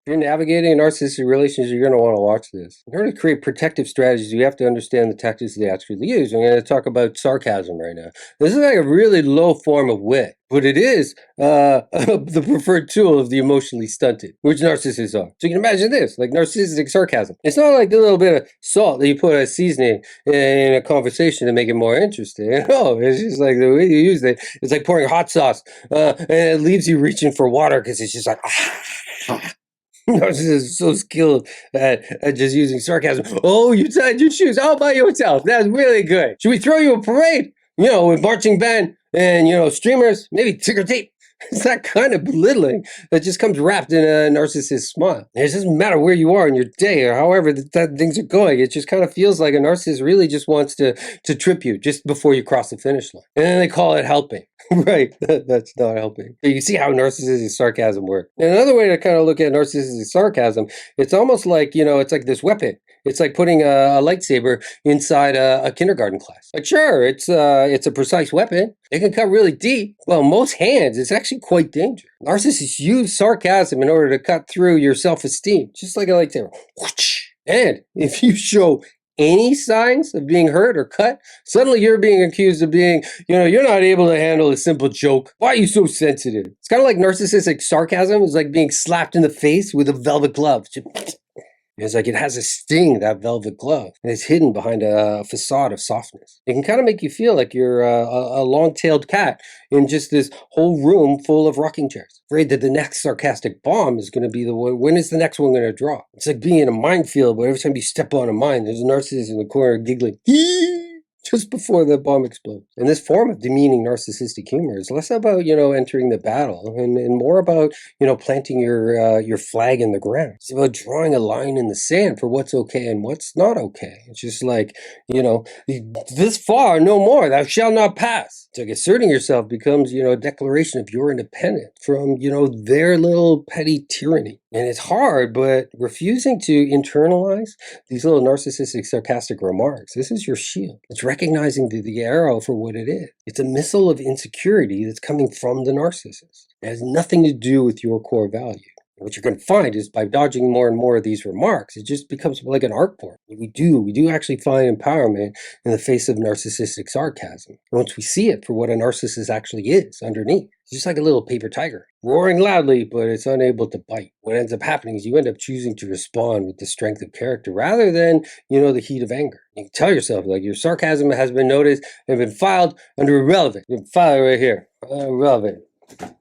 If you're navigating a narcissistic relationship, you're going to want to watch this. In order to create protective strategies, you have to understand the tactics they actually use. I'm going to talk about sarcasm right now. This is like a really low form of wit, but it is the preferred tool of the emotionally stunted, which narcissists are. So you can imagine this, like narcissistic sarcasm. It's not like the little bit of salt that you put as seasoning in a conversation to make it more interesting. No, it's just like the way you use it. It's like pouring hot sauce, and it leaves you reaching for water because it's just like, Narcissist is so skilled at just using sarcasm. Oh, you tied your shoes all by yourself. That's really good. Should we throw you a parade? You know, with marching band and, you know, streamers, maybe ticker tape. It's that kind of belittling that just comes wrapped in a narcissist smile. It doesn't matter where you are in your day or however that things are going. It just kind of feels like a narcissist really just wants to trip you just before you cross the finish line. And then they call it helping. Right, that's not helping. But you see how narcissistic sarcasm works. And another way to kind of look at narcissistic sarcasm, it's almost like, you know, it's like this weapon. It's like putting a lightsaber inside a kindergarten class. Like, sure, it's a precise weapon. It can cut really deep. Well, most hands, it's actually quite dangerous. Narcissists use sarcasm in order to cut through your self-esteem, just like a lightsaber. And if you show any signs of being hurt or cut, suddenly you're being accused of being, you know, you're not able to handle a simple joke. Why are you so sensitive? It's kind of like narcissistic sarcasm is like being slapped in the face with a velvet glove. It's like it has a sting, that velvet glove, and it's hidden behind a facade of softness. It can kind of make you feel like you're a long-tailed cat in just this whole room full of rocking chairs, afraid that the next sarcastic bomb is going to be the one. When is the next one going to drop? It's like being in a minefield, but every time you step on a mine, there's a narcissist in the corner giggling just before the bomb explodes. And this form of demeaning narcissistic humor is less about, you know, entering the battle and more about, you know, planting your flag in the ground. It's about drawing a line in the sand for what's okay and what's not okay. It's just like, you know, this far, no more, thou shalt not pass. It's like asserting yourself becomes, you know, a declaration of your independence from, you know, their little petty tyranny. And it's hard, but refusing to internalize these little narcissistic sarcastic remarks, this is your shield. It's recognizing the arrow for what it is. It's a missile of insecurity that's coming from the narcissist. It has nothing to do with your core value. What you're going to find is by dodging more and more of these remarks, it just becomes like an art form. We do actually find empowerment in the face of narcissistic sarcasm. And once we see it for what a narcissist actually is underneath, it's just like a little paper tiger, roaring loudly, but it's unable to bite. What ends up happening is you end up choosing to respond with the strength of character rather than, you know, the heat of anger. You can tell yourself, like, your sarcasm has been noticed and been filed under irrelevant. You can file it right here. Irrelevant.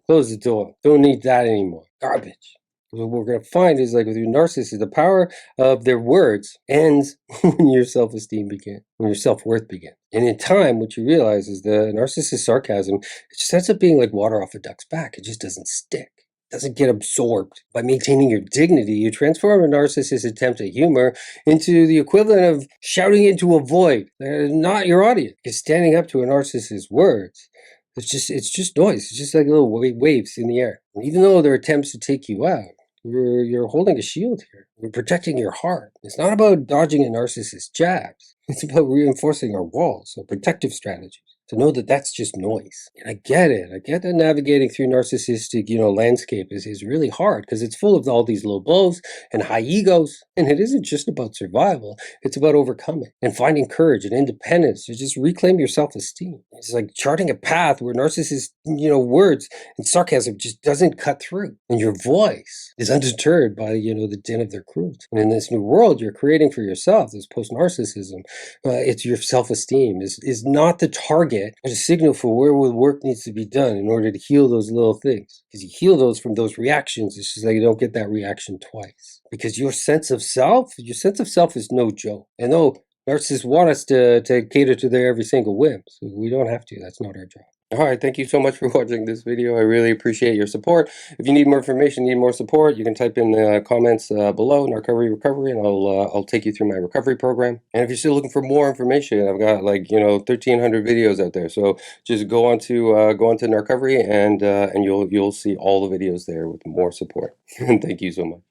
Close the door. Don't need that anymore. Garbage. What we're going to find is, like with your narcissist, the power of their words ends when your self-esteem begins, when your self-worth begins. And in time, what you realize is the narcissist sarcasm, it just ends up being like water off a duck's back. It just doesn't stick. It doesn't get absorbed. By maintaining your dignity, you transform a narcissist's attempt at humor into the equivalent of shouting into a void, not your audience. Because standing up to a narcissist's words, it's just noise. It's just like little waves in the air. And even though there are attempts to take you out, you're holding a shield here. You're protecting your heart. It's not about dodging a narcissist's jabs. It's about reinforcing our walls, our protective strategies. To know that that's just noise. And I get it. I get that navigating through narcissistic, you know, landscape is really hard because it's full of all these low blows and high egos. And it isn't just about survival. It's about overcoming and finding courage and independence to just reclaim your self-esteem. It's like charting a path where narcissist, you know, words and sarcasm just doesn't cut through. And your voice is undeterred by, you know, the din of their crews. And in this new world you're creating for yourself, this post-narcissism, it's your self-esteem is not the target. There's a signal for where work needs to be done in order to heal those little things. Because you heal those from those reactions, it's just like you don't get that reaction twice. Because your sense of self is no joke. And though narcissists want us to cater to their every single whim, so we don't have to. That's not our job. All right, thank you so much for watching this video. I really appreciate your support. If you need more information, need more support, you can type in the comments below, Narcovery Recovery, and I'll take you through my recovery program. And if you're still looking for more information, I've got, like, you know, 1,300 videos out there. So just go on to Narcovery and you'll see all the videos there with more support. And thank you so much.